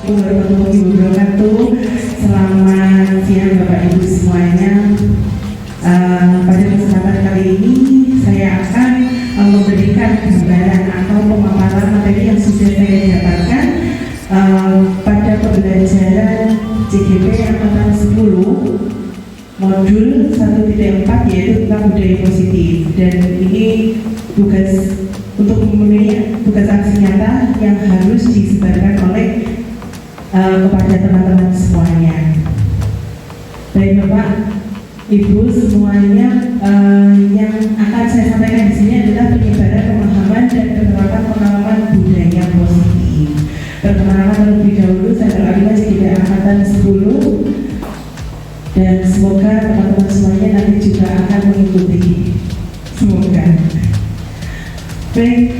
warahmatullahi wabarakatuh. Selamat siang Bapak Ibu semuanya. Pada kesempatan kali ini saya akan memberikan gambaran atau pemaparan materi yang sudah saya dapatkan pada pembelajaran CGP angkatan 10 modul 1.4 yaitu tentang budaya positif, dan ini tugas untuk memenuhi tugas aksi nyata yang harus disebarkan oleh kepada teman-teman semuanya. Baik Bapak, Ibu semuanya, yang akan saya sampaikan di sini adalah penyebaran pemahaman dan penerapan pengalaman budaya positif. Perkenalan terlebih dahulu, saya Alina CGP angkatan 10, dan semoga teman-teman semuanya nanti juga akan mengikuti. Semoga. Baik,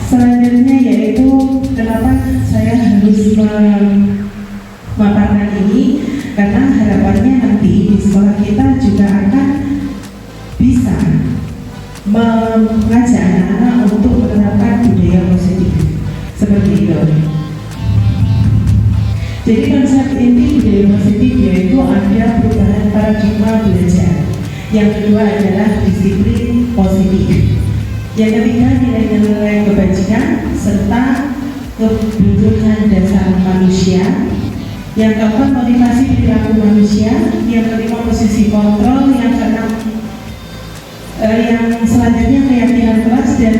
selanjutnya yaitu kenapa saya harus memaparkan ini, karena harapannya nanti di sekolah kita juga akan bisa mengajak anak-anak untuk menerapkan budaya positif seperti itu. Jadi konsep inti budaya positif yaitu ada perubahan paradigma belajar. Yang kedua adalah disiplin positif. Yang ketiga nilai-nilai kebajikan serta kebutuhan dasar manusia. Yang keempat motivasi perilaku manusia. Yang kelima posisi kontrol. Yang keenam yang selanjutnya keyakinan kelas dan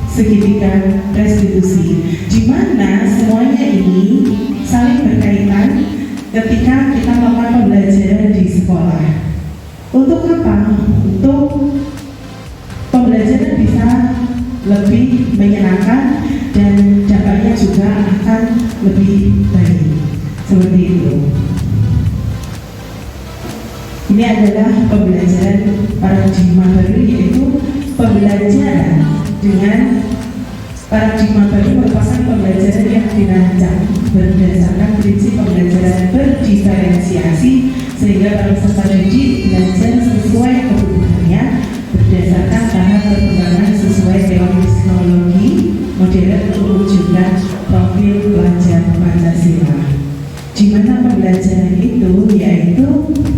segitiga restitusi, di mana semuanya ini saling berkaitan ketika kita melakukan pembelajaran di sekolah. Untuk apa? Untuk pembelajaran bisa lebih menyenangkan dan dampaknya juga akan lebih baik. Seperti itu. Ini adalah pembelajaran paradigma baru, yaitu pembelajaran dengan paradigma baru merupakan pembelajaran yang dirancang berdasarkan prinsip pembelajaran berdiferensiasi, sehingga para peserta didik belajar sesuai kebutuhannya berdasarkan tahap perkembangan sesuai teori psikologi modern untuk mewujudkan profil pelajar Pancasila. Di mana pembelajaran itu yaitu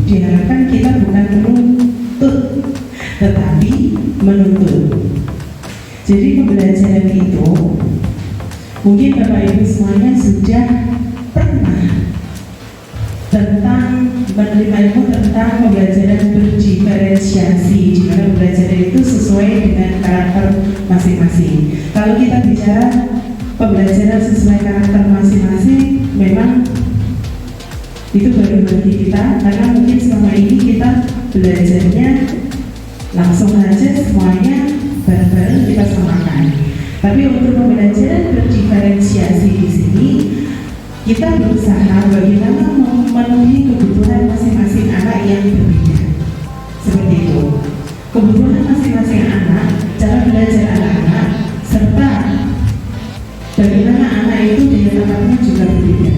diharapkan kita bukan menuntut tetapi menuntut. Jadi pembelajaran itu mungkin Bapak Ibu semuanya sudah pernah tentang menerima ilmu tentang pembelajaran berdiferensiasi, di mana pembelajaran itu sesuai dengan karakter masing-masing. Kalau kita bicara pembelajaran sesuai karakter masing-masing, memang itu baru bagi kita, karena mungkin selama ini kita belajarnya langsung aja semuanya bareng-bareng kita samakan. Tapi untuk pembelajaran berdiferensiasi di sini kita berusaha bagaimana memenuhi kebutuhan masing-masing anak yang berbeda. Seperti itu. Kebutuhan masing-masing anak, cara belajar anak-anak, serta bagaimana anak itu daya tangkapnya juga berbeda.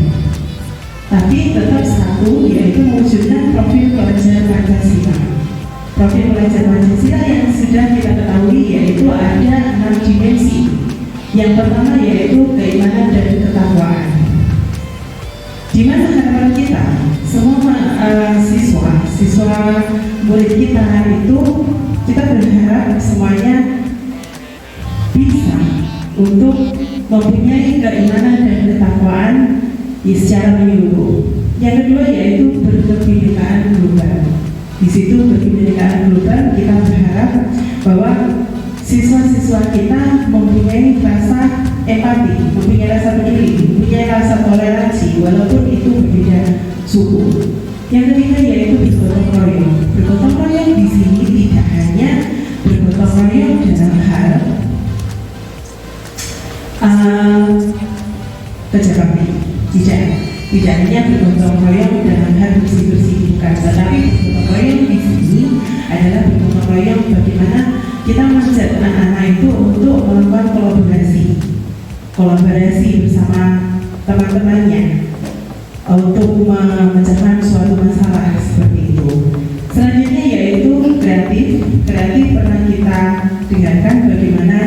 Tapi tetap satu, yaitu mewujudkan profil pelajar Pancasila. Profil pelajar Pancasila yang sudah kita ketahui yaitu ada 6 dimensi. Yang pertama yaitu keimanan dan ketakwaan. Di mana harapan kita semua siswa murid kita itu, kita berharap semuanya bisa untuk mempunyai keimanan dan ketakwaan secara menyeluruh. Yang kedua yaitu berkebinekaan global. Di situ berkebinekaan global kita berharap bahwa siswa-siswa kita mempunyai rasa empati, mempunyai rasa peduli, mempunyai rasa toleransi walaupun itu berbeda suku. Yang ketiga yaitu bergotong royong. Bergotong royong di sini tidak hanya bergotong royong dalam hal kerja bakti. Tidak hanya bergotong royong dalam hal bersih-bersih, bukan, tetapi bergotong royong di sini adalah bergotong royong bagaimana kita mengajak anak-anak itu untuk melakukan kolaborasi bersama teman-temannya untuk memecahkan suatu masalah seperti itu. Selanjutnya yaitu kreatif. Kreatif pernah kita dengarkan bagaimana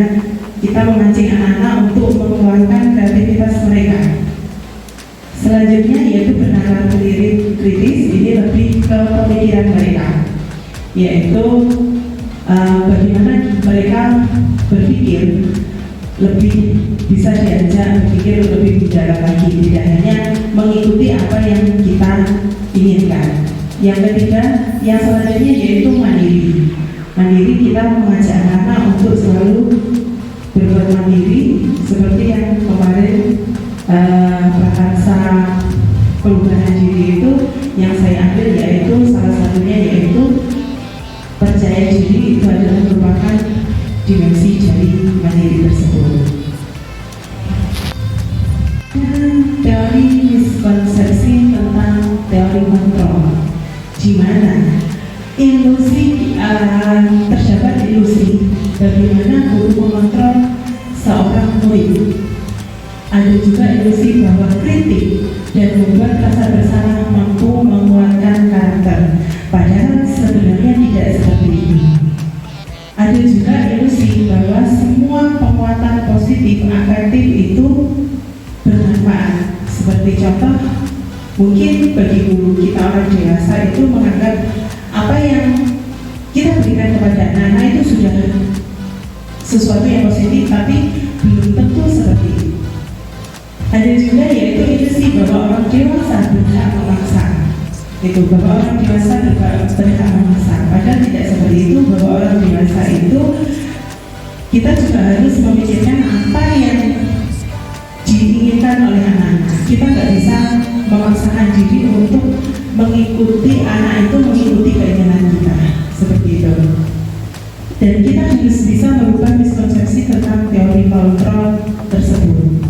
kita memancing anak-anak untuk mengeluarkan kreativitas mereka. selanjutnya yaitu bernalar kritis. Ini lebih ke pemikiran mereka, yaitu bagaimana mereka berpikir lebih bisa diajak berpikir lebih mendalam lagi, tidak hanya mengikuti apa yang kita inginkan. Yang ketiga, yang selanjutnya yaitu mandiri. Mandiri, kita mengajak anak untuk selalu berbuat mandiri, seperti yang kemarin prakarsa perubahan diri itu yang saya ambil, yaitu salah satunya yaitu percaya diri itu adalah merupakan dimensi dari mandiri tersebut. Teori miskonsepsi tentang teori kontrol, di mana ilusi terdapat ilusi bagaimana guru mengontrol seorang murid. Ada juga ilusi bahwa kritik dan membuat rasa bersalah mampu menguatkan karakter, padahal sebenarnya tidak seperti ini. Ada juga ilusi bahwa semua penguatan positif afektif itu bermanfaat. Seperti contoh, mungkin bagi guru kita orang dewasa itu menganggap apa yang kita berikan kepada anak itu sudah sesuatu yang positif, tapi belum tentu seperti itu. Ada juga yaitu ilusi bahwa orang dewasa berhak memaksa. Itu bahwa orang dewasa berhak memaksa. Padahal tidak seperti itu. Bahwa orang dewasa itu kita juga harus memikirkan apa yang diinginkan oleh anak-anak. Kita nggak bisa memaksakan diri untuk mengikuti anak itu mengikuti keinginan kita seperti itu. Dan kita harus bisa merubah miskonsepsi tentang teori kontrol tersebut.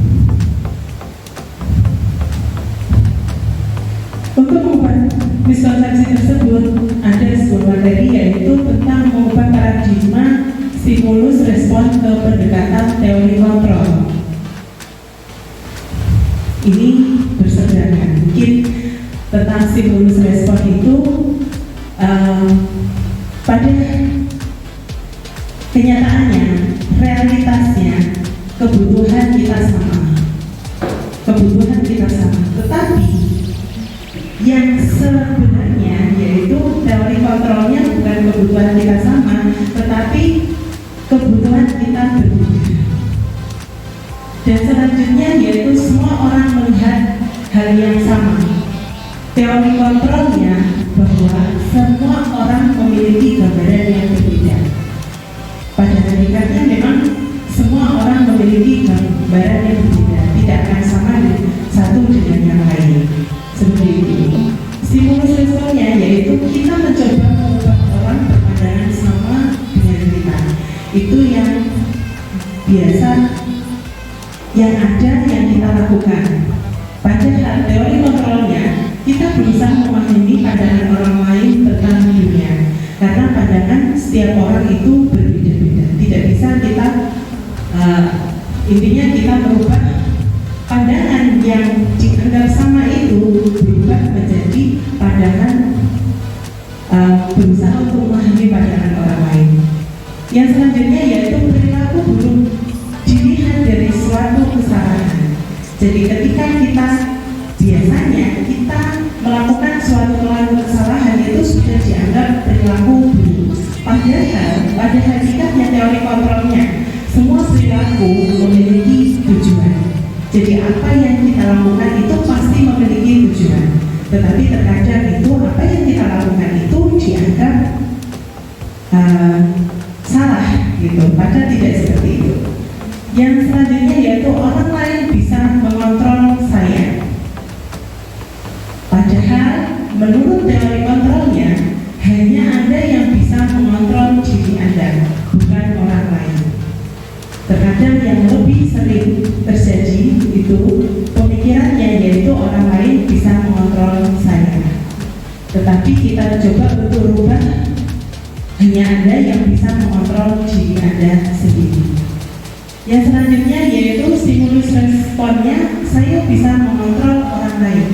Untuk mengubah miskonsepsi tersebut, ada sebuah materi yaitu tentang mengubah paradigma stimulus respon ke pendekatan teori kontrol. Ini berseberangan. Mungkin tentang stimulus respon itu pada kenyataannya, realitasnya, kebutuhan kita sama. Tetapi yang sebenarnya yaitu teori kontrolnya bukan kebutuhan kita sama, tetapi kebutuhan kita berbeda. Dan selanjutnya yaitu semua orang melihat hal yang sama. Teori kontrolnya bahwa semua orang memiliki gambaran yang berbeda. Pada hakikatnya memang semua orang memiliki gambaran yang berbeda, tidak akan sama satu dengan yang lain. Seperti itu. Stimulus responnya yaitu kita mencoba mengubah orang berpandangan sama dengan kita. Itu yang biasa yang ada yang kita lakukan. Padahal teori kontrolnya kita berusaha memahami pandangan orang lain tentang dunia, karena pandangan setiap orang itu berbeda-beda. Tidak bisa kita intinya kita merubah pandangan yang dianggap sama itu berubah menjadi pandangan berusaha untuk memahami pandangan orang lain. Yang selanjutnya yaitu perilaku buruk dilihat dari suatu kesalahan. Jadi ketika kita biasanya kita melakukan suatu kesalahan itu sudah dianggap perilaku buruk. Padahal pada hakikatnya teori kontrolnya semua perilaku memiliki tujuan. Jadi apa yang kita lakukan itu pasti memiliki tujuan. Tetapi terkadang itu apa yang kita lakukan itu dianggap salah gitu. Padahal tidak seperti itu. Yang selanjutnya yaitu orang lain bisa mengontrol saya. Padahal menurut teori kontrolnya hanya Anda yang bisa mengontrol diri Anda, bukan orang lain. Terkadang yang lebih sering terjadi itu pemikirannya yaitu orang lain bisa mengontrol saya. Tetapi kita coba untuk rubah, hanya Anda yang bisa mengontrol diri Anda sendiri. Yang selanjutnya yaitu stimulus responnya saya bisa mengontrol orang lain.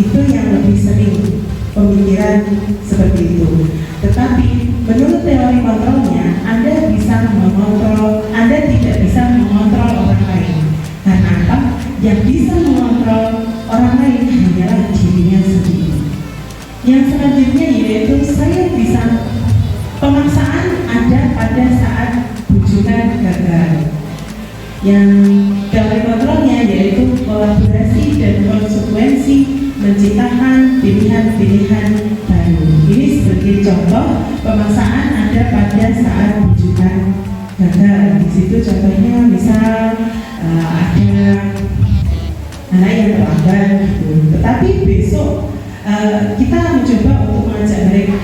Itu yang lebih sering pemikiran seperti itu. Tetapi menurut teori kontrolnya Anda bisa mengontrol, Anda tidak bisa mengontrol orang lain. Karena apa? yang bisa mengontrol orang lain hanyalah dirinya sendiri. Yang selanjutnya yaitu saya bisa, pemaksaan ada pada saat bujukan gagal. Yang dalam kontrolnya yaitu kolaborasi dan konsekuensi menciptakan pilihan-pilihan baru. Ini sebagai contoh pemaksaan ada pada saat bujukan gagal. Di situ contohnya misal ada anak yang terlambat gitu. Tetapi besok kita mencoba untuk mengajak mereka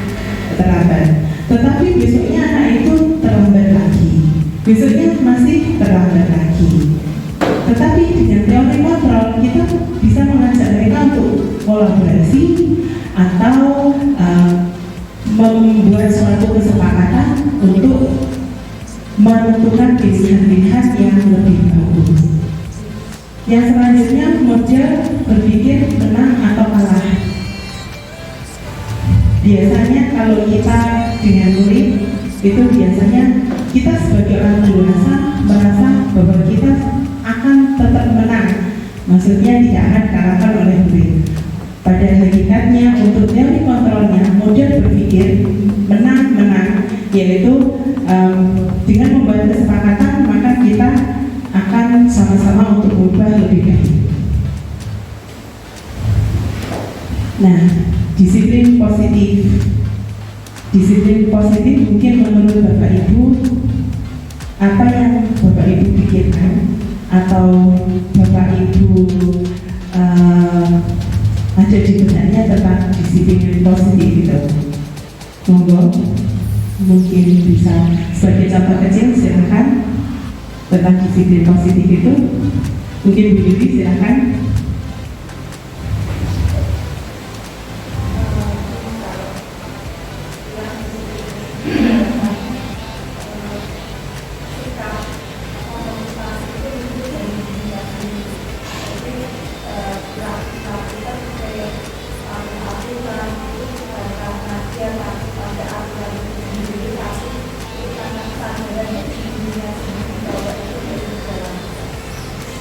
terlambat. Tetapi besoknya anak itu terlambat lagi. Besoknya masih terlambat lagi. Tetapi dengan teori kontrol kita bisa mengajak mereka untuk kolaborasi atau membuat suatu kesepakatan untuk menentukan pilihan-pilihan yang lebih bagus. Yang selanjutnya model berpikir menang atau kalah. Biasanya kalau kita dengan murid itu biasanya kita sebagai orang dewasa merasa bahwa kita akan tetap menang, maksudnya tidak akan kalahkan oleh murid. Pada hakikatnya untuk teori kontrolnya model berpikir menang-menang, yaitu dengan membuat kesepakatan maka kita akan sama-sama untuk berubah lebih baik. Nah, disiplin positif. Disiplin positif mungkin menurut Bapak Ibu, apa yang Bapak Ibu pikirkan atau Bapak Ibu ada di benaknya tentang disiplin positif itu. Monggo, mungkin bisa sebagai contoh kecil silakan tentang disiplin positif itu. Mungkin Bu Yudi silakan.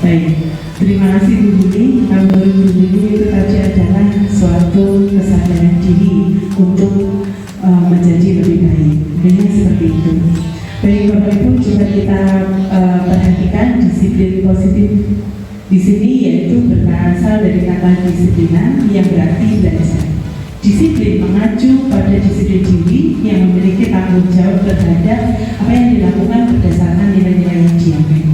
Baik, terima kasih Bu Yudi. Kalau Bu Yudi itu tadi adalah suatu kesadaran diri untuk menjadi lebih baik. Ini seperti itu. Baik Bapak Ibu, coba kita perhatikan disiplin positif di sini, yaitu berasal dari kata disiplinan yang berarti belajar. Disiplin mengacu pada disiplin diri yang memiliki tanggung jawab terhadap apa yang dilakukan berdasarkan nilai-nilai yang diambil.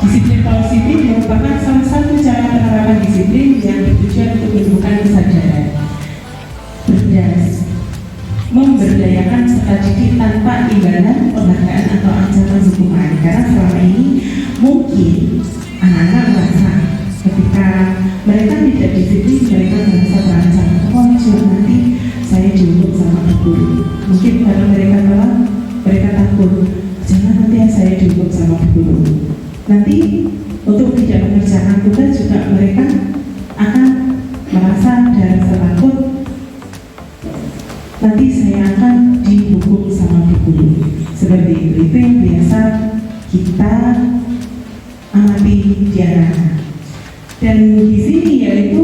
Disiplin positif merupakan salah satu cara penerapan disiplin yang bertujuan untuk menumbuhkan kesadaran, memberdayakan serta didik tanpa imbalan, penghargaan atau ancaman hukuman. Karena selama ini mungkin anak-anak merasa ketika mereka tidak disiplin, mereka merasa terancam. Oh, nanti saya dihukum sama guru. Mungkin karena mereka telah, mereka takut, jangan nanti saya dihukum sama guru. Nanti untuk tidak mengerjakan tugas juga mereka akan merasa dan takut, nanti saya akan dihukum sama guru. Seperti itu yang biasa kita amati di anak-anak. Dan di sini yaitu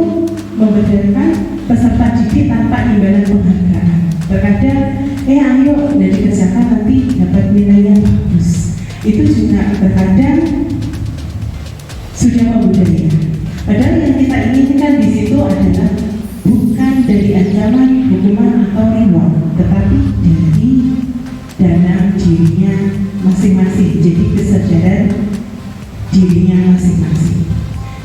memberdayakan peserta didik tanpa imbalan penghargaan. Terkadang ayo dan dikerjakan nanti dapat nilainya bagus. Itu juga terkadang sudah membudaya. Padahal yang kita inginkan di situ adalah bukan dari ancaman, hukuman atau reward, tetapi dari dalam dirinya masing-masing. Jadi kesadaran dirinya masing-masing.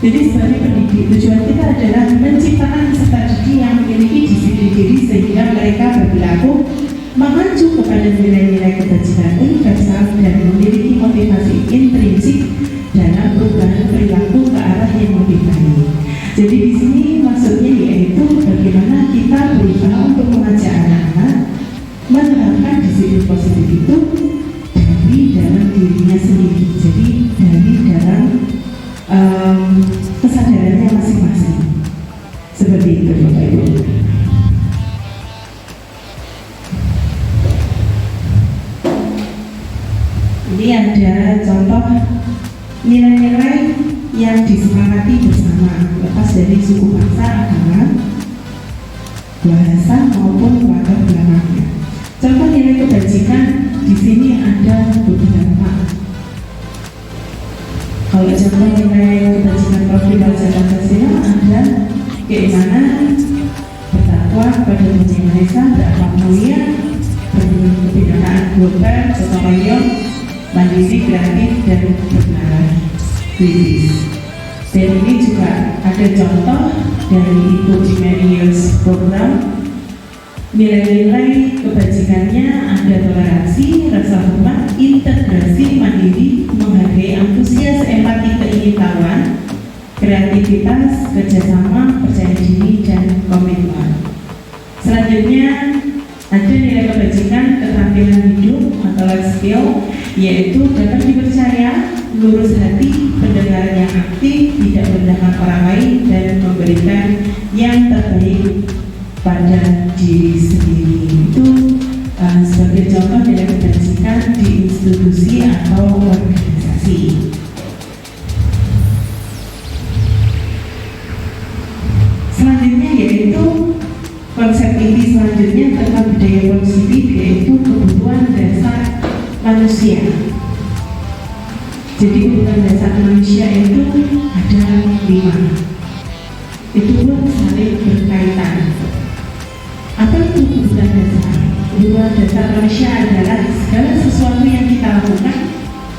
Jadi sebagai pendidik, tujuan kita adalah menciptakan peserta didik yang memiliki disiplin diri sehingga mereka berperilaku mengacu kepada nilai-nilai kebajikan universal dan memiliki motivasi intrinsik dalam perubahan perilaku ke arah yang lebih baik. Jadi di sini maksudnya yaitu bagaimana kita berusaha untuk mengajak anak-anak menerapkan disiplin positif itu dari dalam dirinya sendiri. Jadi dari dalam kesadarannya masing-masing. Seperti itu Bapak Ibu. Ini ada contoh nilai-nilai yang disepakati bersama, lepas dari suku bangsa, agama, bahasa maupun latar belakangnya. Contoh nilai kebajikan di sini ada beberapa. Kalau contoh nilai kebajikan profil Pancasila ada keimanan, bertakwa kepada Tuhan Yang Maha Esa, berakhlak mulia, kebinekaan global, gotong royong, mandiri, kreatif, dan bernalar kritis. Dan ini juga ada contoh dari Ibu Jimenius program. Nilai-nilai kebajikannya ada toleransi, rasa hormat, integrasi, mandiri, menghargai, antusias, empati, keingintahuan, kreativitas, kerjasama, percaya diri, dan komitmen. Selanjutnya ada nilai kebajikan keterampilan hidup atau life skill, yaitu dapat dipercaya, lurus hati, pendengaran yang aktif, tidak merendahkan orang lain, dan memberikan yang terbaik pada diri sendiri. Itu sebagai contoh nilai kebajikan di institusi atau organisasi. Selanjutnya yaitu konsep inti selanjutnya tentang budaya positif, yaitu kebutuhan dasar manusia. Jadi kebutuhan dasar manusia itu ada 5. Itu pun saling berkaitan. Apa itu kebutuhan dasar? Kebutuhan dasar manusia adalah segala sesuatu yang kita lakukan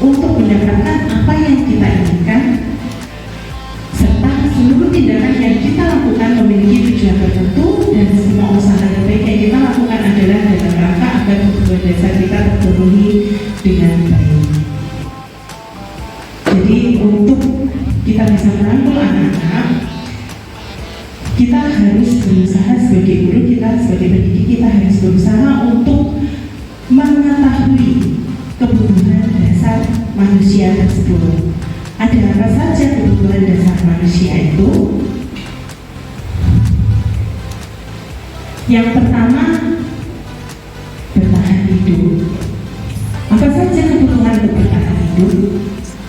untuk mendapatkan apa yang kita inginkan, serta seluruh tindakan yang kita lakukan memiliki tujuan tertentu, dan semua usaha terbaik yang kita lakukan adalah dalam rangka agar kebutuhan dasar kita terpenuhi dengan baik. Jadi untuk kita bisa merangkul anak-anak, kita harus berusaha sebagai guru, kita sebagai pendidik, kita harus berusaha untuk mengetahui kebutuhan dasar manusia tersebut. Ada apa saja kebutuhan dasar manusia itu? Yang pertama, bertahan hidup. Apa saja kebutuhan untuk bertahan hidup?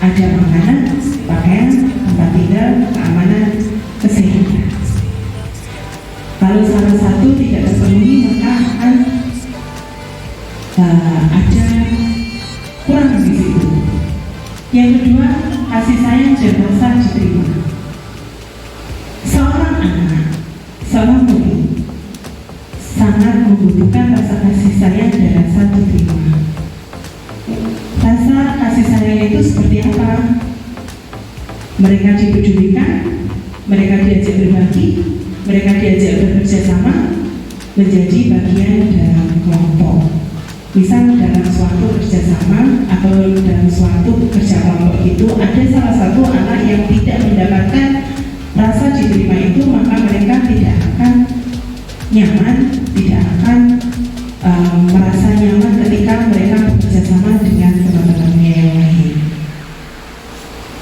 Ada makanan, pakaian, tempat tinggal, keamanan, kesehatan. Kalau salah satu tidak terpenuhi, maka akan ada kurang di situ. Yang kedua, kasih sayang dan rasa diterima. Seorang anak, seorang murid sangat membutuhkan rasa kasih sayang dan rasa diterima. Rasa kasih sayang itu seperti apa? Mereka dipedulikan, mereka diajak berbagi, mereka diajak bekerja sama, menjadi bagian dalam kelompok. Misal dalam suatu kerjasama atau dalam suatu kerja kelompok itu ada salah satu anak yang tidak mendapatkan rasa diterima itu, maka mereka tidak akan nyaman, tidak akan merasa nyaman ketika mereka bekerja sama dengan teman-temannya yang lain.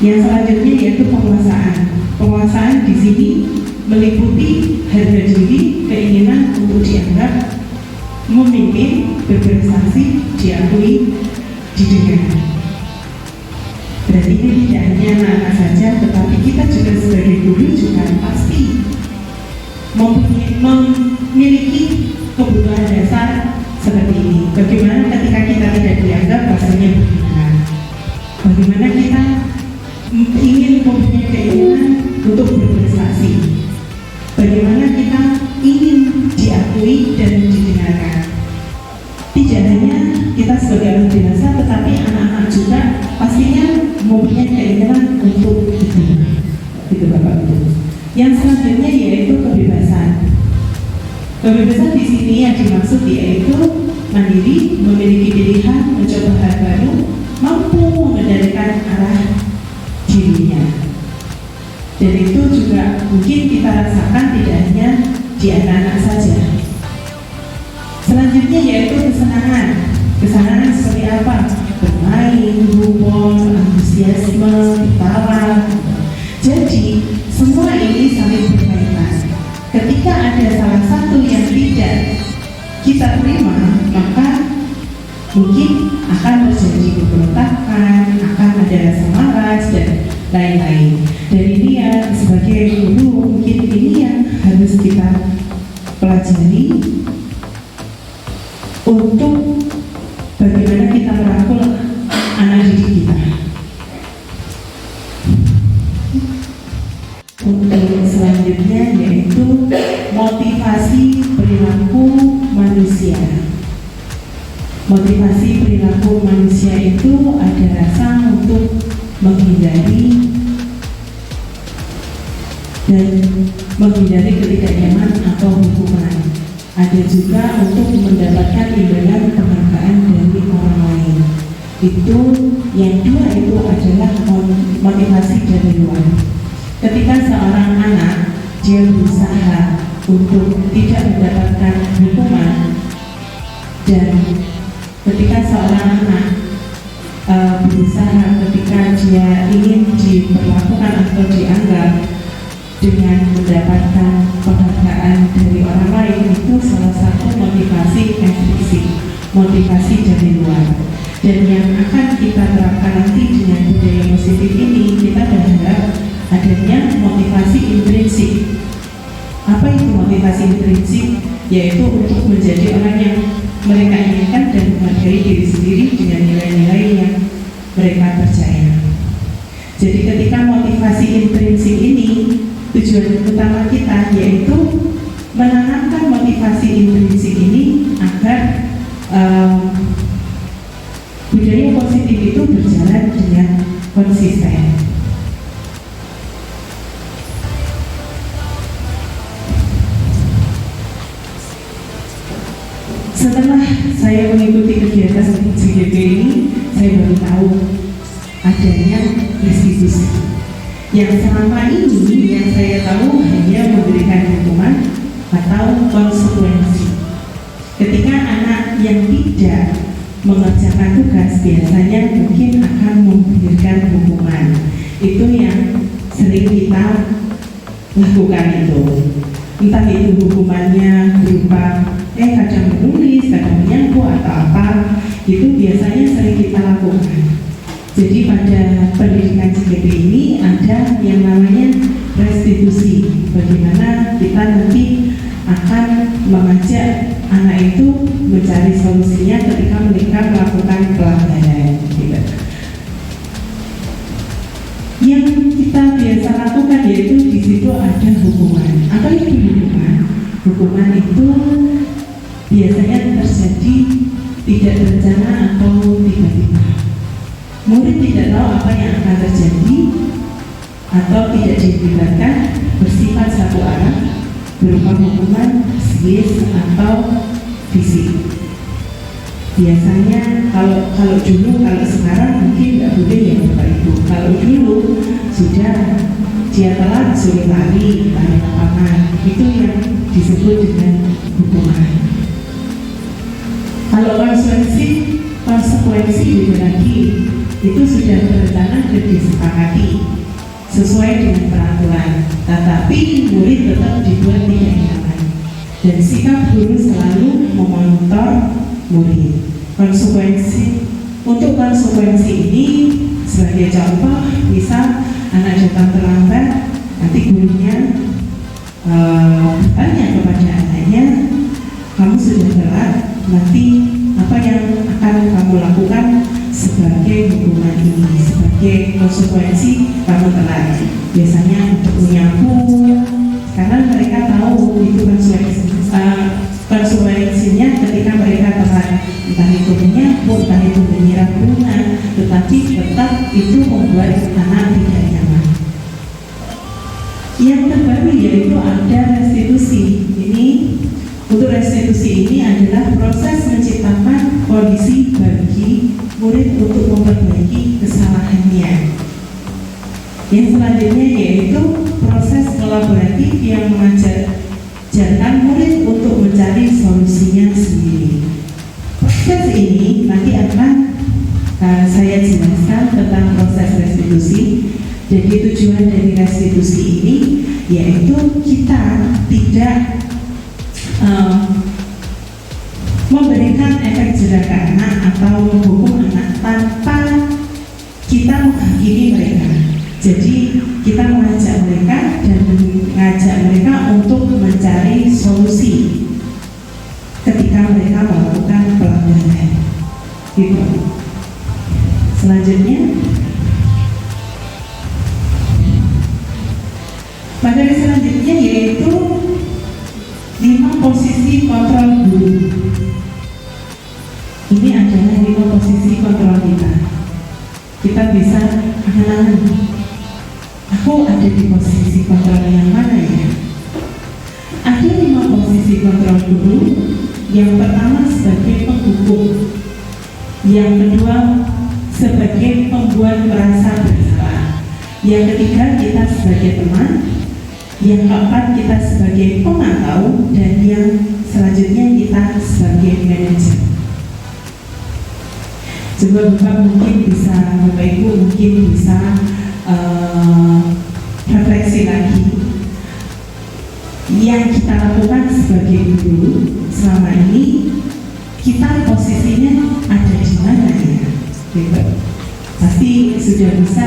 Yang selanjutnya yaitu penguasaan. Penguasaan di sini meliputi harga diri, keinginan untuk dianggap, memimpin, berprestasi, diakui, didengar. Berarti ini tidak hanya anak-anak saja, tetapi kita juga sebagai guru juga pasti memiliki kebutuhan dasar seperti ini. Bagaimana ketika kita tidak dianggap, rasanya bagaimana? Bagaimana kita ingin mempunyai keinginan untuk berprestasi? Bagaimana kita ingin diakui dan didengarkan? Tidak hanya kita sebagai orang dewasa, tetapi anak-anak juga pastinya mempunyai keinginan untuk diterima. Itu Bapak Ibu. Yang selanjutnya yaitu kebebasan. Kebebasan di sini yang dimaksud yaitu mandiri, memiliki pilihan, mencoba hal baru, mampu mengendalikan arah dirinya. Dan itu juga mungkin kita rasakan tidak hanya di anak-anak saja. Selanjutnya yaitu kesenangan. Kesenangan seperti apa? Bermain, humor, antusiasme, ketawa. Jadi semua ini saling berkaitan. Ketika ada salah satu yang tidak kita terima, maka mungkin akan terjadi pemberontakan, akan ada rasa malas dan lain-lain. Dan ini ya sebagai guru mungkin ini yang harus kita pelajari untuk bagaimana kita merangkul anak didik kita. Untuk selanjutnya yaitu motivasi perilaku manusia. Motivasi perilaku manusia itu ada rasa untuk menghindari ketidaknyaman atau hukuman. Ada juga untuk mendapatkan imbalan penghargaan dari orang lain. Itu yang dua itu adalah motivasi dari luar. Ketika seorang anak dia berusaha untuk tidak mendapatkan hukuman, dan ketika seorang anak berusaha ketika dia ingin diperlakukan atau dianggap dengan mendapatkan penghargaan dari orang lain, itu salah satu motivasi ekstrinsik, motivasi dari luar. Dan yang akan kita terapkan nanti dengan budaya positif ini, kita berharap adanya motivasi intrinsik. Apa itu motivasi intrinsik? Yaitu untuk menjadi orang yang mereka inginkan dan menghargai diri sendiri dengan nilai-nilai yang mereka percaya. Jadi ketika motivasi intrinsik ini, tujuan utama kita yaitu menanamkan motivasi intrinsik ini agar budaya positif itu berjalan dengan konsisten. Setelah saya mengikuti kegiatan CGP ini, saya baru tahu adanya restitusi. Yang selama ini yang saya tahu hanya memberikan hukuman atau konsekuensi. Ketika anak yang tidak mengerjakan tugas biasanya mungkin akan memberikan hukuman. Itu yang sering kita lakukan itu. Entah itu hukumannya berupa kadang menulis, kadang menyapu atau apa, itu biasanya sering kita lakukan. Jadi pada pendidikan CGP ini ada yang namanya restitusi. Bagaimana kita nanti akan mengajak anak itu mencari solusinya ketika mereka melakukan pelanggaran. Gitu. Yang kita biasa lakukan yaitu di situ ada hukuman. Apa itu hukuman? Hukuman itu biasanya terjadi tidak berencana atau tiba-tiba. Murid tidak tahu apa yang akan terjadi atau tidak dilibatkan, bersifat satu arah berupa hukuman psikis atau fisik. Biasanya kalau dulu, kalau sekarang mungkin nggak boleh ya Bapak Ibu. Kalau dulu sudah dia telah suruh lari lapangan, itu yang disebut dengan hukuman. Kalau konsekuensi lagi itu sudah berencana dan disepakati sesuai dengan peraturan, tetapi murid tetap dibuat tidak nyaman dan sikap guru selalu memonitor murid. Untuk konsekuensi ini sebagai contoh, misal anak datang terlambat, nanti gurunya bertanya kepada anaknya, kamu sudah telat, nanti apa yang akan kamu lakukan sebagai hukuman ini, sebagai konsekuensi kamu telat. Biasanya untuk menyapu, karena mereka tahu itu konsekuensinya ketika mereka telat, entah itu menyapu, entah itu menyiram bunga, tetapi tetap itu membuat anak tidak nyaman. Yang terbaru yaitu ada restitusi. Untuk restitusi ini adalah proses menciptakan kondisi bagi murid untuk memperbaiki kesalahannya. Yang selanjutnya yaitu proses kolaboratif yang mengajarkan murid untuk mencari solusinya sendiri. Proses ini nanti akan saya jelaskan tentang proses restitusi. Jadi tujuan dari restitusi ini yaitu kita tidak memberikan efek jerah ke anak atau menghukum anak tanpa kita menghakimi mereka. Jadi kita mengajak mereka dan mengajak mereka untuk mencari solusi ketika mereka melakukan pelanggaran. Gitu. Selanjutnya, materi selanjutnya yaitu 5 posisi kontrol guru. Ini adalah 5 posisi kontrol kita. Kita bisa angan-angan, aku ada di posisi kontrol yang mana ya? Ada 5 posisi kontrol guru. Yang pertama sebagai penghukum, yang kedua sebagai pembuat merasa bersalah, yang ketiga kita sebagai teman, yang keempat kita sebagai pemantau, dan yang selanjutnya kita sebagai manajer. Coba Bapak mungkin bisa, Bapak Ibu mungkin bisa refleksi lagi yang kita lakukan sebagai guru selama ini, kita posisinya ada di mana ya? Gitu. Pasti sudah bisa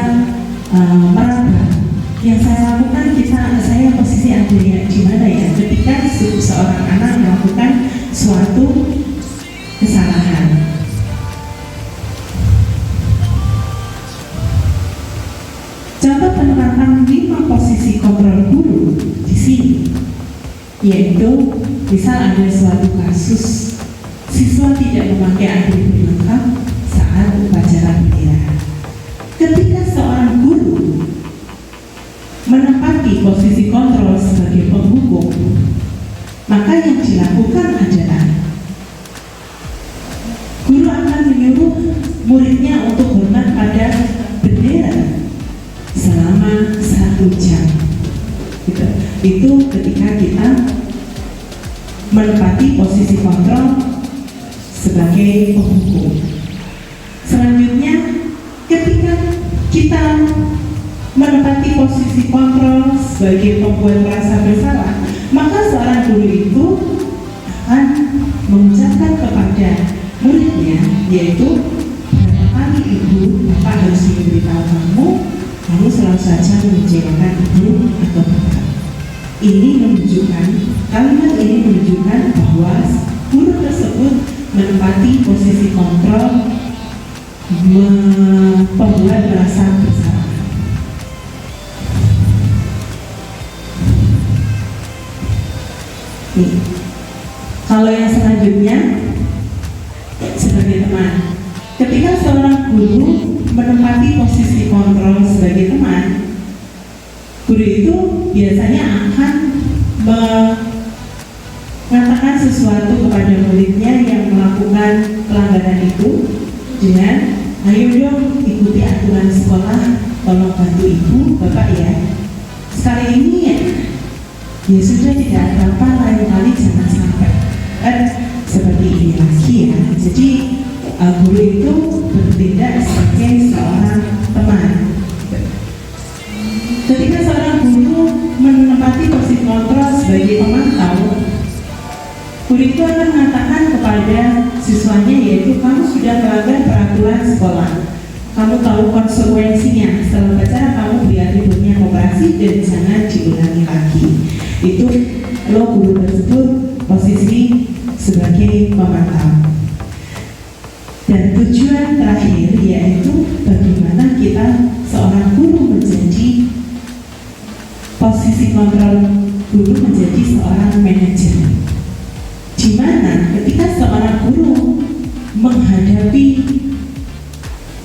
meraba. Yang saya lakukan, saya posisi ada di mana ya? Ketika seorang anak melakukan suatu kesalahan. Contoh penerapan 5 posisi kontrol guru di sini, yaitu misal ada suatu kasus siswa tidak memakai atribut lengkap saat upacara bendera. Ketika seorang guru menempati posisi kontrol sebagai penghukum, maka yang dilakukan adalah guru akan menyuruh muridnya untuk hormat pada bendera selama 1 jam. Gitu. Itu ketika kita menempati posisi kontrol sebagai penghukum. Selanjutnya, ketika kita menempati posisi kontrol sebagai pembuat merasa bersalah, maka seorang guru itu akan mengucapkan kepada muridnya, yaitu berapa kali ibu, bapak harus memberitahu kamu selalu saja mengecewakan ibu atau bapak. Ini menunjukkan, kalimat ini menunjukkan bahwa guru tersebut menempati posisi kontrol, membuat merasa bersalah. Nih, kalau yang selanjutnya sebagai teman, ketika seorang guru menempati posisi kontrol sebagai teman, guru itu biasanya akan mengatakan sesuatu kepada muridnya yang melakukan pelanggaran itu dengan, ayo dong ikuti aturan sekolah, tolong bantu ibu, bapak ya. Sekali ini ya sudah, tidak ada apa, lain kali jangan sampai seperti ini lagi ya. Jadi guru itu bertindak sebagai seorang teman. Ketika seorang guru menempati posisi kontrol sebagai pemantau, guru itu akan mengatakan kepada siswanya, yaitu kamu sudah melanggar peraturan sekolah, kamu tahu konsekuensinya, setelah upacara kamu beri atributnya koperasi dan jangan diulangi lagi. Itu lo guru tersebut posisi sebagai pemantau. Dan tujuan terakhir yaitu bagaimana kita seorang guru menjadi posisi kontrol guru menjadi seorang manajer, di mana ketika seorang guru menghadapi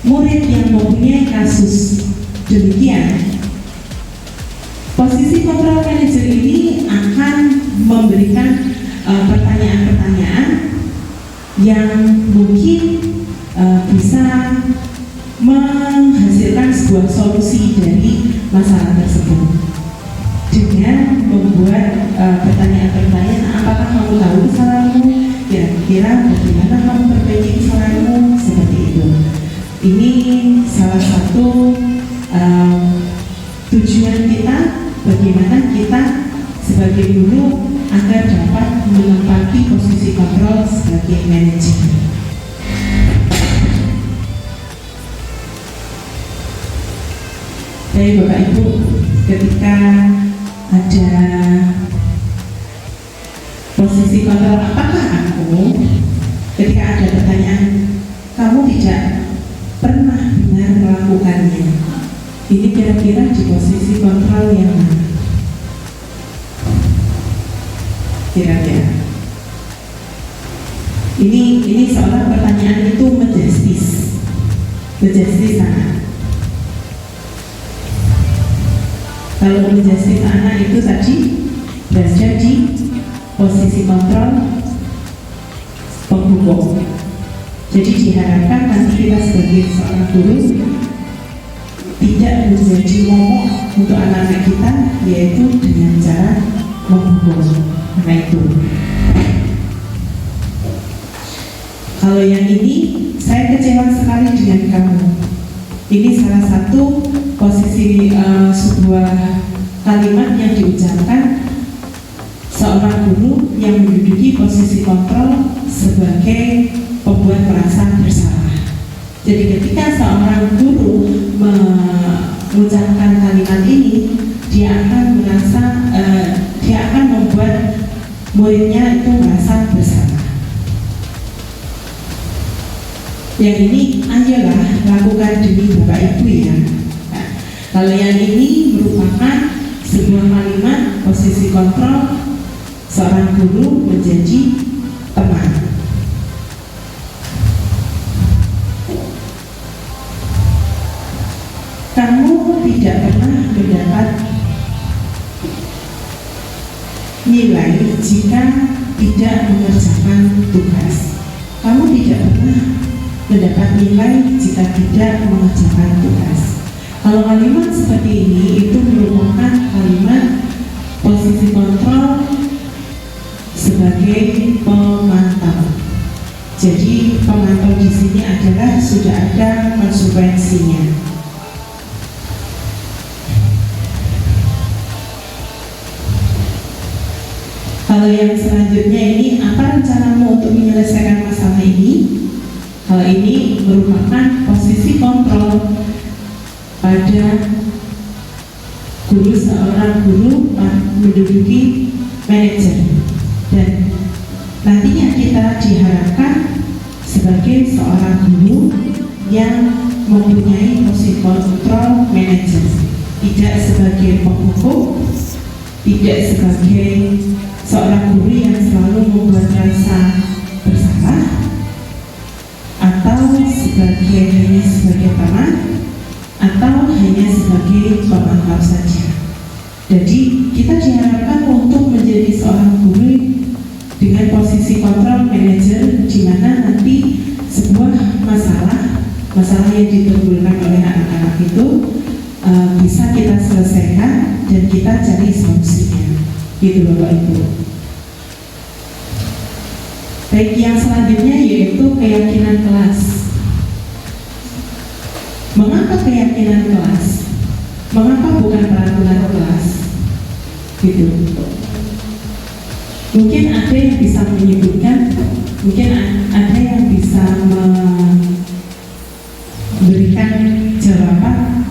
murid yang mempunyai kasus demikian, posisi kontrol manajer ini akan memberikan pertanyaan-pertanyaan yang mungkin bisa menghasilkan sebuah solusi dari masalah tersebut dengan membuat pertanyaan-pertanyaan, apakah kamu tahu kesalahanmu, kira-kira bagaimana kamu perbaiki kesalahanmu, seperti itu. Ini salah satu tujuan kita, bagaimana kita sebagai guru agar dapat menempati posisi kontrol sebagai manajer. Jadi Bapak Ibu, ketika ada posisi kontrol, apakah aku, ketika ada pertanyaan, kamu tidak pernah benar melakukannya, ini kira-kira di posisi kontrol yang mana? Kira-kira ini seolah pertanyaan itu menjustis anak. Kalau menjustis anak itu tadi berada di posisi kontrol penghukum. Jadi diharapkan nanti kita sebagai seorang guru tidak menjadi momok untuk anak-anak kita, yaitu dengan cara menghukum. Nah itu. Kalau yang ini, saya kecewa sekali dengan kamu. Ini salah satu posisi sebuah kalimat yang diucapkan seorang guru yang menduduki posisi kontrol sebagai pembuat merasa bersalah. Jadi ketika seorang guru mengucapkan kalimat ini, dia akan merasa, dia akan membuat muridnya itu merasa bersalah. Yang ini ayolah lakukan demi Bapak Ibu ya. Nah, kalau yang ini merupakan sebuah kalimat posisi kontrol seorang guru menjadi teman. Kamu tidak pernah mendapat nilai jika tidak mengerjakan tugas. Kamu tidak pernah mendapat nilai jika tidak mengerjakan tugas. Kalau kalimat seperti ini itu merupakan kalimat posisi kontrol sebagai pemantau. Jadi pemantau di sini adalah sudah ada konsekuensinya. Kalau yang selanjutnya ini, apa rencanamu untuk menyelesaikan masalah ini? Hal ini merupakan posisi kontrol pada guru, seorang guru menduduki manajer, dan nantinya kita diharapkan sebagai seorang guru yang mempunyai posisi kontrol manajer, tidak sebagai penghukum, tidak sebagai seorang guru yang selalu membuat rasa bersalah, atau hanya sebagai teman, atau hanya sebagai pemantau saja. Jadi kita diharapkan untuk menjadi seorang guru dengan posisi kontrol manajer, di mana nanti sebuah masalah yang ditimbulkan oleh anak-anak itu bisa kita selesaikan dan kita cari solusinya. Gitu Bapak Ibu. Baik, yang selanjutnya yaitu keyakinan kelas. Mengapa keyakinan kelas? Mengapa bukan peraturan kelas? Gitu. Mungkin ada yang bisa menyebutkan, mungkin ada yang bisa memberikan jawaban.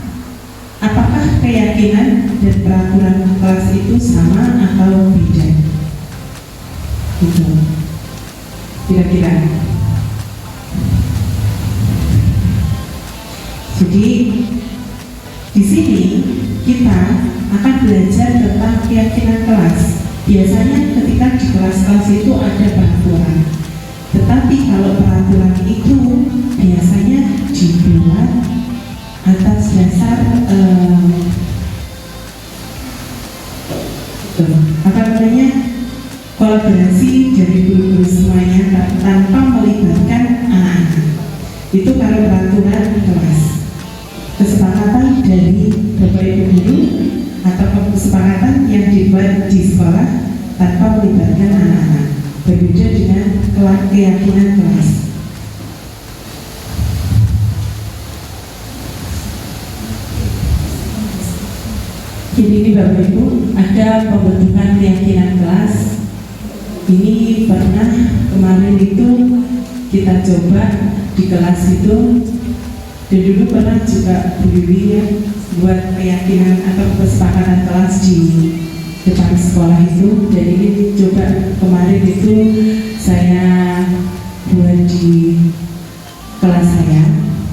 Apakah keyakinan dan peraturan kelas itu sama atau beda? Gitu. Kira-kira. Jadi di sini kita akan belajar tentang keyakinan kelas. Biasanya ketika di kelas-kelas itu ada peraturan, tetapi kalau peraturan itu biasanya dibuat atas dasar kolaborasi dari guru-guru semuanya tanpa melibatkan anak-anak. Itu kalau peraturan kelas, kesepakatan dari Bapak Ibu guru atau kesepakatan yang dibuat di sekolah tanpa melibatkan anak-anak. Berbeda dengan keyakinan kelas. Jadi ini Bapak Ibu, ada pembentukan keyakinan kelas. Ini pernah kemarin itu kita coba di kelas itu, dan dulu pernah juga Bu Wiwi ya buat keyakinan atau kesepakatan kelas di depan sekolah itu. Jadi ini coba kemarin itu saya buat di kelas saya.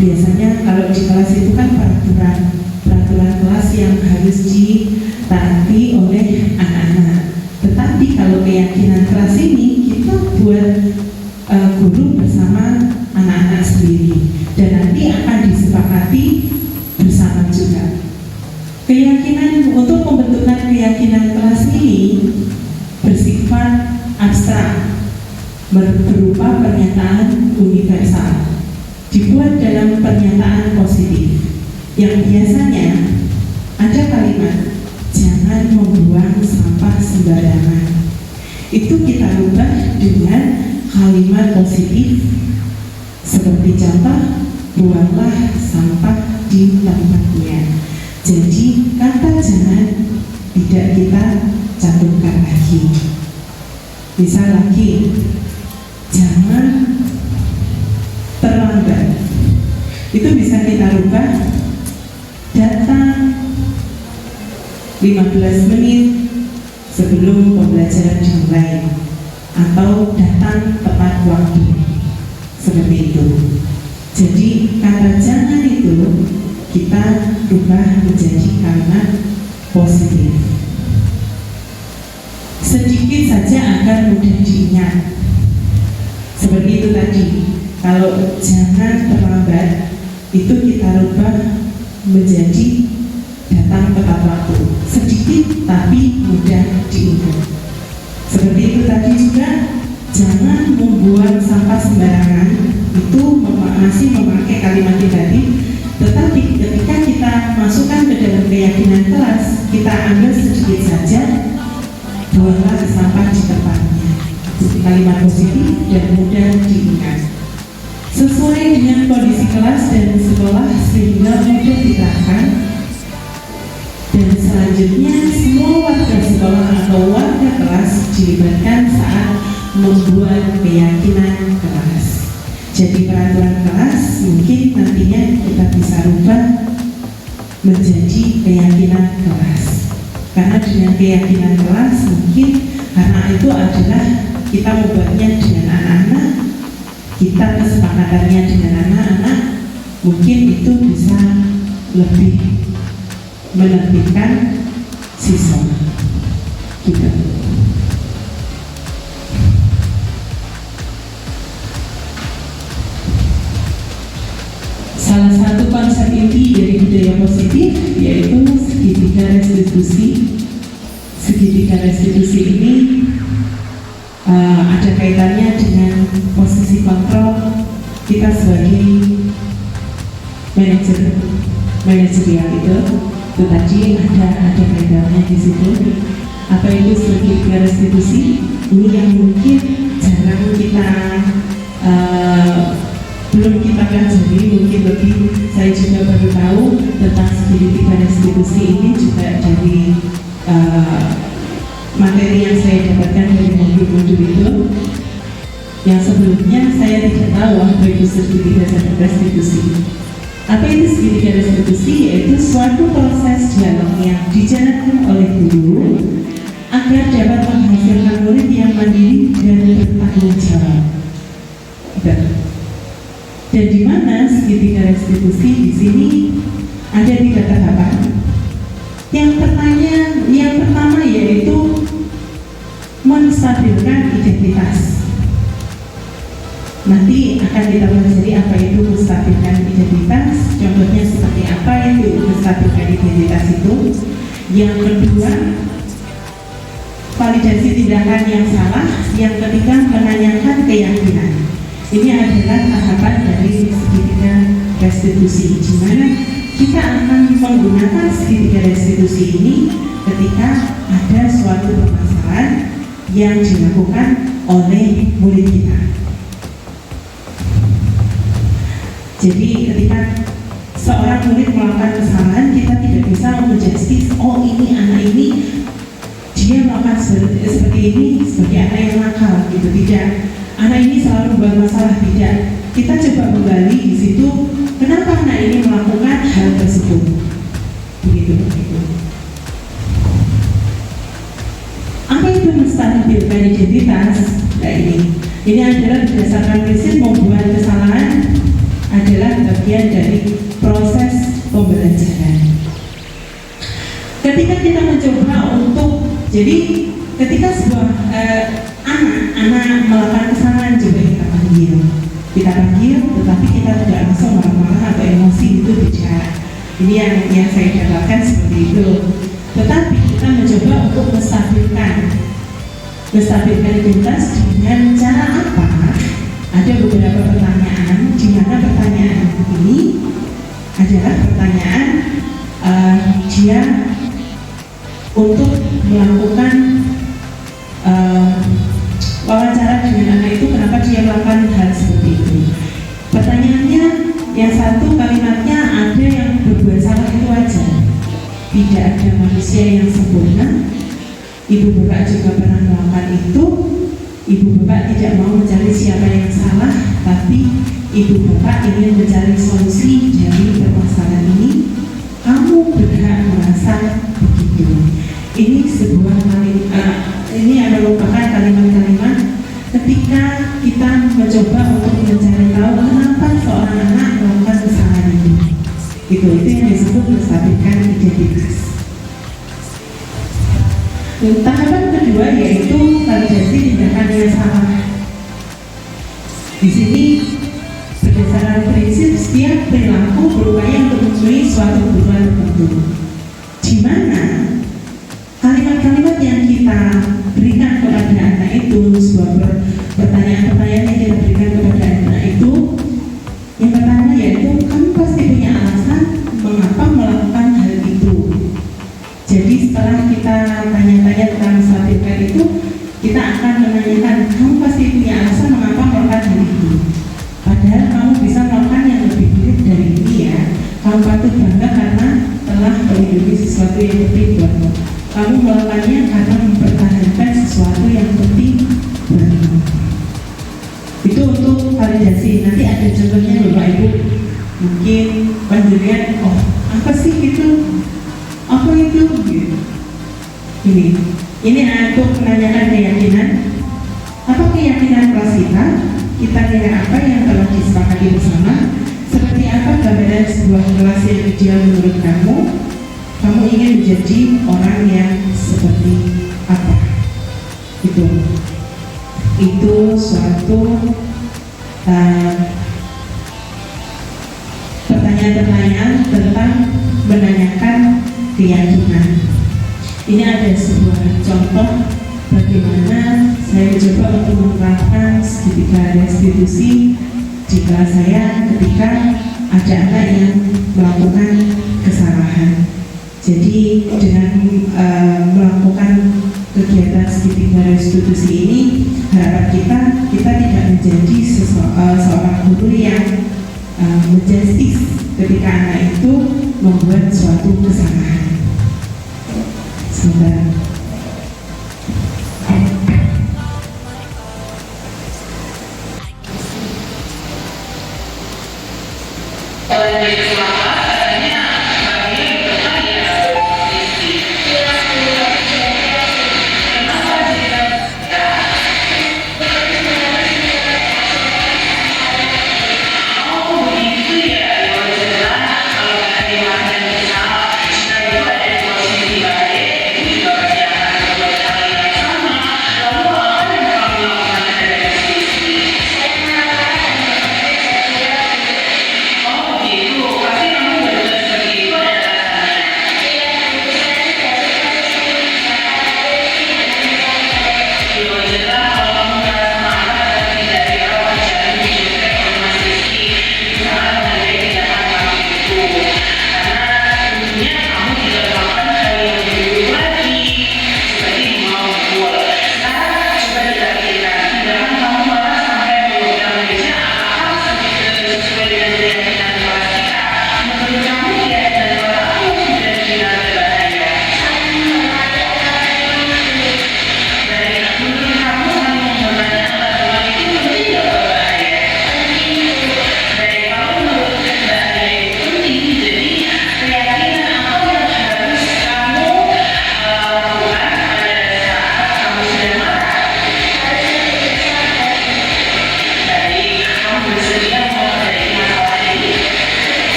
Biasanya kalau di kelas itu kan peraturan kelas yang harus ditaati oleh anak-anak. Tetapi kalau keyakinan kelas ini kita buat guru bersama anak-anak sendiri, dan nanti akan disepakati bersama juga. Keyakinan untuk pembentukan keyakinan kelas ini bersifat abstrak, berupa pernyataan universal, dibuat dalam pernyataan positif yang biasanya ada kalimat jangan membuang sampah sembarangan. Itu kita ubah dengan kalimat positif seperti contoh, buanglah sampah di tempatnya. Jadi kata jangan tidak kita cantumkan lagi. Misal lagi, jangan terlambat. Itu bisa kita rubah, datang 15 menit sebelum pembelajaran dimulai, atau datang tepat waktu, seperti itu. Jadi kata jangan itu kita rubah menjadi kalimat positif. Sedikit saja agar mudah diingat. Seperti itu tadi. Kalau jangan terlambat itu kita rubah menjadi datang tepat waktu. Sedikit tapi mudah diingat. Seperti itu tadi juga, jangan membuang sampah sembarangan. Itu masih memakai kalimat tadi, tetapi ketika kita masukkan ke dalam keyakinan kelas, kita ambil sedikit saja, buanglah sampah di tempatnya. Kalimat positif dan mudah diingat, sesuai dengan kondisi kelas dan sekolah sehingga mudah diterapkan. Dan selanjutnya semua warga sekolah atau warga kelas dilibatkan saat membuat keyakinan kelas. Jadi peraturan kelas mungkin nantinya kita bisa rubah menjadi keyakinan kelas. Karena dengan keyakinan kelas mungkin karena itu adalah kita membuatnya dengan anak-anak, kita kesepakatannya dengan anak-anak, mungkin itu bisa lebih menerbitkan siswa kita. Salah satu konsep inti dari budaya positif yaitu segitiga restitusi. Segitiga restitusi ini ada kaitannya dengan posisi kontrol kita sebagai manajerial itu tadi ada kaitannya di situ. Apa itu segitiga restitusi? Ini yang mungkin jarang kita belum kita pelajari, mungkin lebih saya juga baru tahu tentang segitiga restitusi ini juga dari materi yang saya dapatkan dari modul-modul itu. Yang sebelumnya saya tidak tahu apa itu segitiga restitusi. Apa itu segitiga restitusi? Yaitu suatu proses dialog yang dijalankan oleh guru agar dapat menghasilkan murid yang mandiri dan bertanggung jawab. Dan di mana segitiga restitusi di sini ada 3 tahapan. Yang pertama yaitu menstabilkan identitas. Nanti akan kita pelajari apa itu menstabilkan identitas. Contohnya seperti apa itu menstabilkan identitas itu. Yang kedua, validasi tindakan yang salah. Yang ketiga, menanyakan keyakinan. Ini adalah tahapan dari segitiga restitusi, di mana kita akan menggunakan segitiga restitusi ini ketika ada suatu permasalahan yang dilakukan oleh murid kita. Jadi ketika seorang murid melakukan kesalahan, kita tidak bisa menjustis, oh ini anak ini dia melakukan seperti ini sebagai anak yang nakal, gitu. Tidak. Anak ini selalu buat masalah, tidak. Kita coba menggali di situ, kenapa anak ini melakukan hal tersebut. begitu. Apa itu menstabilkan identitas? Nah, ini adalah berdasarkan prinsip membuat kesalahan adalah bagian dari proses pembelajaran. Ketika kita mencoba untuk, jadi ketika sebuah anak melakukan kesalahan juga kita panggil, tetapi kita tidak langsung marah-marah atau emosi, itu tidak. Ini yang saya dapatkan seperti itu. Tetapi kita mencoba untuk menstabilkan identitas dengan cara apa? Ada beberapa pertanyaan, di mana pertanyaan ini adalah pertanyaan dia untuk melakukan wawancara dengan anak itu, kenapa dia melakukan hal seperti itu. Pertanyaannya yang satu, kalimatnya ada yang berbuat salah itu wajar, tidak ada manusia yang sempurna. Ibu bapak juga pernah melakukan itu. Ibu bapak tidak mau mencari siapa yang salah, tapi ibu bapak ingin mencari solusi dari permasalahan ini. Kamu berhak merasa begitu. Ini sebuah ini merupakan kalimat-kalimat ketika kita mencoba untuk mencari tahu kenapa seorang anak melakukan kesalahan itu. Itu yang disebut menstabilkan identitas. Tahapan kedua yaitu validasi tindakan yang salah. Di sini berdasarkan prinsip setiap perilaku berupaya untuk memenuhi suatu kebutuhan tertentu, di mana kalimat-kalimat yang kita berikan kepada anak itu, sebuah pertanyaan-pertanyaan yang kita berikan kepada anak itu, yang pertama yaitu kamu pasti punya alasan mengapa melakukan hal itu. Jadi setelah kita tanya-tanya tentang menstabilkan itu, kita akan menanyakan kamu pasti punya alasan mengapa melakukan hal itu. Padahal kamu bisa melakukan yang lebih baik dari ini ya. Kamu patut bangga karena telah melindungi sesuatu yang penting buatmu. Kamu melakukannya karena mempertahankan sesuatu yang penting buatmu. Itu untuk validasi. Nanti ada contohnya Bapak Ibu. Mungkin panjenengan, oh apa sih itu? Apa itu? Gitu. Ini untuk menanyakan keyakinan. Apa keyakinan kelas kita? Kita kira apa yang telah disepakati bersama? Seperti apa gambaran sebuah kelas yang ideal menurut kamu? Kamu ingin menjadi orang yang seperti apa? Itu suatu pertanyaan-pertanyaan tentang menanyakan keyakinan. Ini ada sebuah contoh bagaimana saya mencoba untuk menerapkan segitiga restitusi di kelas saya ketika ada anak yang melakukan kesalahan. Jadi dengan melakukan kegiatan segitiga restitusi ini, harapan kita tidak menjadi seorang guru yang menjustis ketika anak itu membuat suatu kesalahan. Sebentar. Itu pasti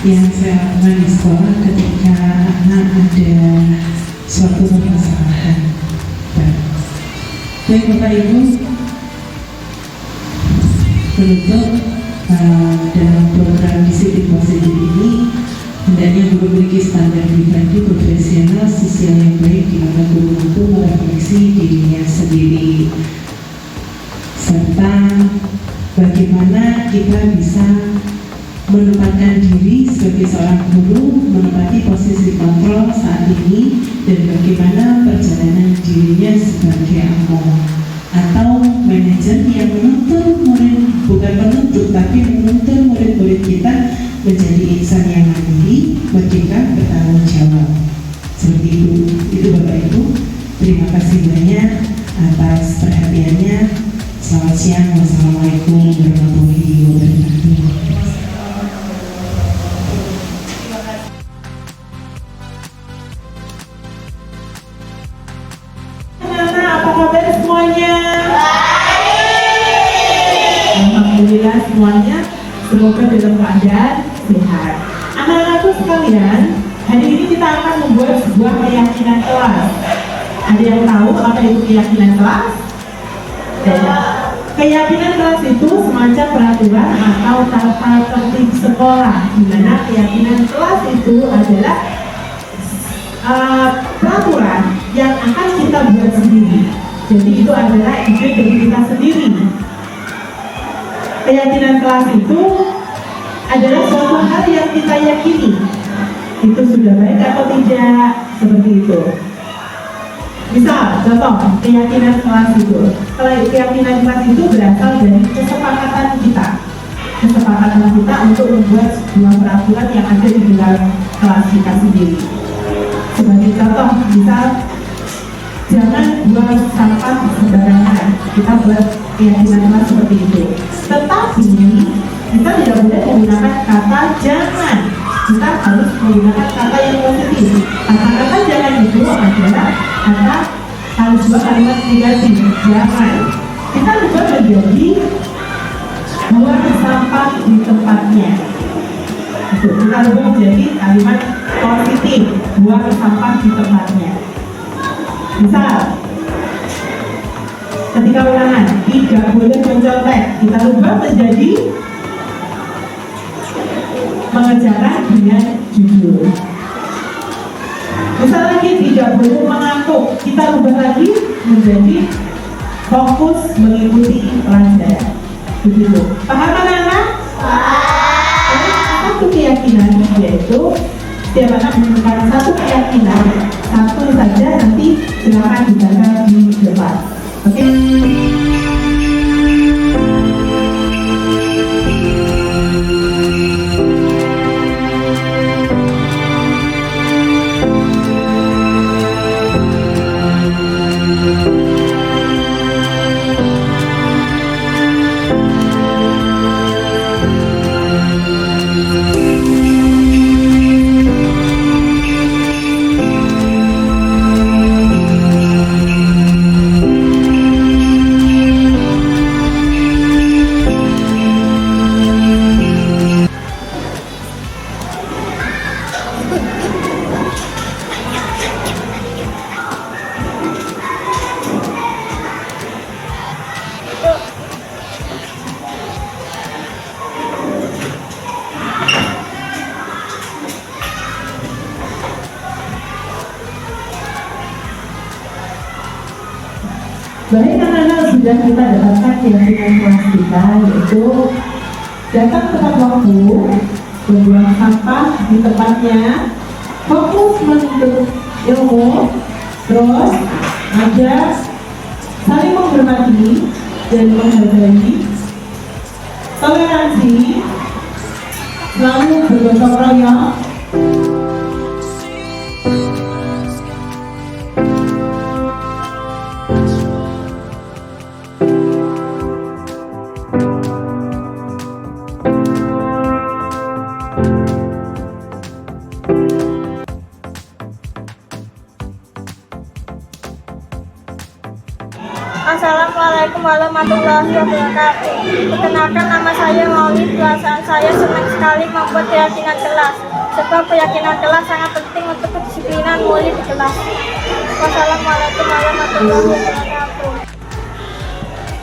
yang saya lakukan di sekolah ketika anak ada suatu permasalahan. Baik Bapak Ibu, penutup dalam program disiplin positif ini hendaknya guru memiliki standar pribadi profesional sosial yang baik di mana guru mampu merefleksi dirinya sendiri serta bagaimana kita bisa menempatkan diri sebagai seorang guru, menempati posisi kontrol saat ini, dan bagaimana perjalanan dirinya sebagai AMO atau manajer yang menuntun murid, bukan menuntut tapi menuntun murid-murid kita menjadi insan yang mandiri, merdeka, bertanggung jawab. Seperti itu Bapak Ibu. Terima kasih banyak atas perhatiannya. Selamat siang. Wassalamualaikum warahmatullahi wabarakatuh. Alhamdulillah semuanya semoga dalam keadaan sehat. Anak-anakku sekalian, hari ini kita akan membuat sebuah keyakinan kelas. Ada yang tahu apa itu keyakinan kelas? Keyakinan kelas itu semacam peraturan atau tata tertib sekolah, di mana keyakinan kelas itu adalah peraturan yang akan kita buat sendiri. Jadi itu adalah ide dari kita sendiri. Keyakinan kelas itu adalah suatu hal yang kita yakini. Itu sudah baik atau tidak, seperti itu. Misal, contoh, keyakinan kelas itu. Kalau keyakinan kelas itu berasal dari kesepakatan kita. Kesepakatan kita untuk membuat sebuah peraturan yang ada di dalam kelas kita sendiri. Sebagai contoh, misal, jangan buang sampah sembarangan. Kita buat keyakinan kelas seperti itu. Tetapi kita tidak boleh menggunakan kata jangan. Kita harus menggunakan kata yang positif. Kata-kata jangan itu adalah kata harus buat kalimat negatif. Jangan. Kita ubah menjadi buang sampah di tempatnya. Itu kita ubah menjadi kalimat positif. Buang sampah di tempatnya. Misal, ketika ulangan tidak boleh mencontek, kita ubah menjadi mengerjakan dengan jujur. Misal lagi tidak boleh mengantuk, kita ubah lagi menjadi fokus mengikuti pelajaran. Begitu. Paham anak-anak? Satu keyakinan yaitu setiap anak menemukan satu keyakinan, satu saja, nanti silakan dibaca di depan. Oke? Baik anak-anak, sudah kita dapatkan keyakinan kelas kita, yaitu datang tepat waktu, membuang sampah di tempatnya, fokus menuntut ilmu, terus ajar, saling menghormati dan menghargai, toleransi, selalu bergotong royong. Assalamualaikum warahmatullahi wabarakatuh. Perkenalkan, nama saya Maulid. Perasaan saya senang sekali membuat keyakinan kelas. Sebab keyakinan kelas sangat penting untuk kedisiplinan murid di kelas. Wassalamualaikum warahmatullahi wabarakatuh.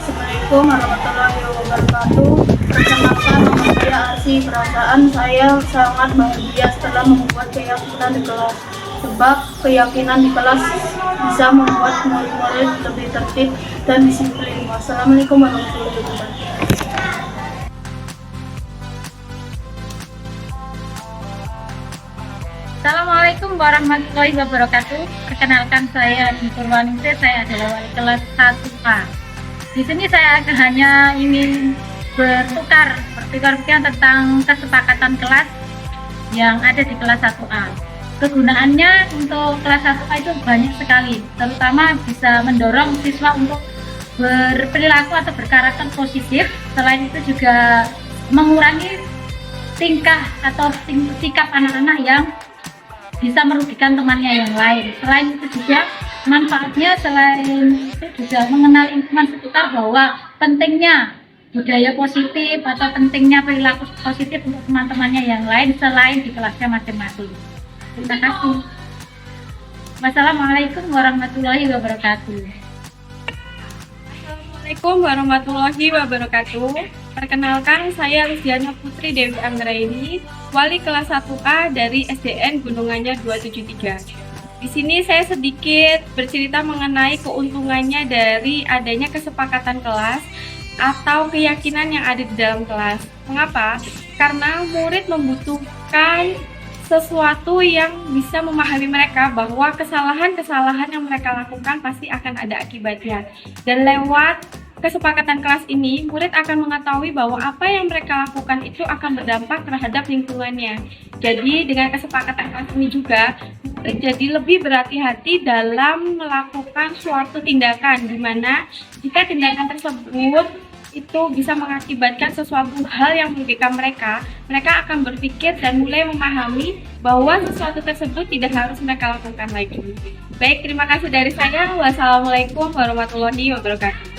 Assalamualaikum warahmatullahi wabarakatuh. Perkenalkan, nama saya Arsi. Perasaan saya sangat bahagia setelah membuat keyakinan di kelas. Sebab keyakinan di kelas bisa membuat murid-murid lebih tertib dan disiplin. Wassalamualaikum warahmatullahi wabarakatuh. Assalamualaikum warahmatullahi wabarakatuh. Perkenalkan, saya Nurwaningsih, saya adalah wali kelas 1A. Di sini saya hanya ingin bertukar pikiran tentang kesepakatan kelas yang ada di kelas 1A. Kegunaannya untuk kelas 1A itu banyak sekali, terutama bisa mendorong siswa untuk berperilaku atau berkarakter positif. Selain itu juga mengurangi tingkah atau sikap anak-anak yang bisa merugikan temannya yang lain. Selain itu juga manfaatnya, selain itu juga mengenal lingkungan sekitar bahwa pentingnya budaya positif atau pentingnya perilaku positif untuk teman-temannya yang lain selain di kelasnya masing-masing. Terima kasih. Wassalamualaikum warahmatullahi wabarakatuh. Assalamualaikum warahmatullahi wabarakatuh. Perkenalkan, saya Rizdiana Putri Dewi Anggraini, wali kelas 1A dari SDN Gununganyar 273. Di sini saya sedikit bercerita mengenai keuntungannya dari adanya kesepakatan kelas atau keyakinan yang ada di dalam kelas. Mengapa? Karena murid membutuhkan sesuatu yang bisa memahami mereka bahwa kesalahan-kesalahan yang mereka lakukan pasti akan ada akibatnya. Dan lewat kesepakatan kelas ini, murid akan mengetahui bahwa apa yang mereka lakukan itu akan berdampak terhadap lingkungannya. Jadi dengan kesepakatan kelas ini juga, murid jadi lebih berhati-hati dalam melakukan suatu tindakan, di mana jika tindakan tersebut itu bisa mengakibatkan sesuatu hal yang merugikan mereka, mereka akan berpikir dan mulai memahami bahwa sesuatu tersebut tidak harus mereka lakukan lagi. Baik, terima kasih dari saya. Wassalamualaikum warahmatullahi wabarakatuh.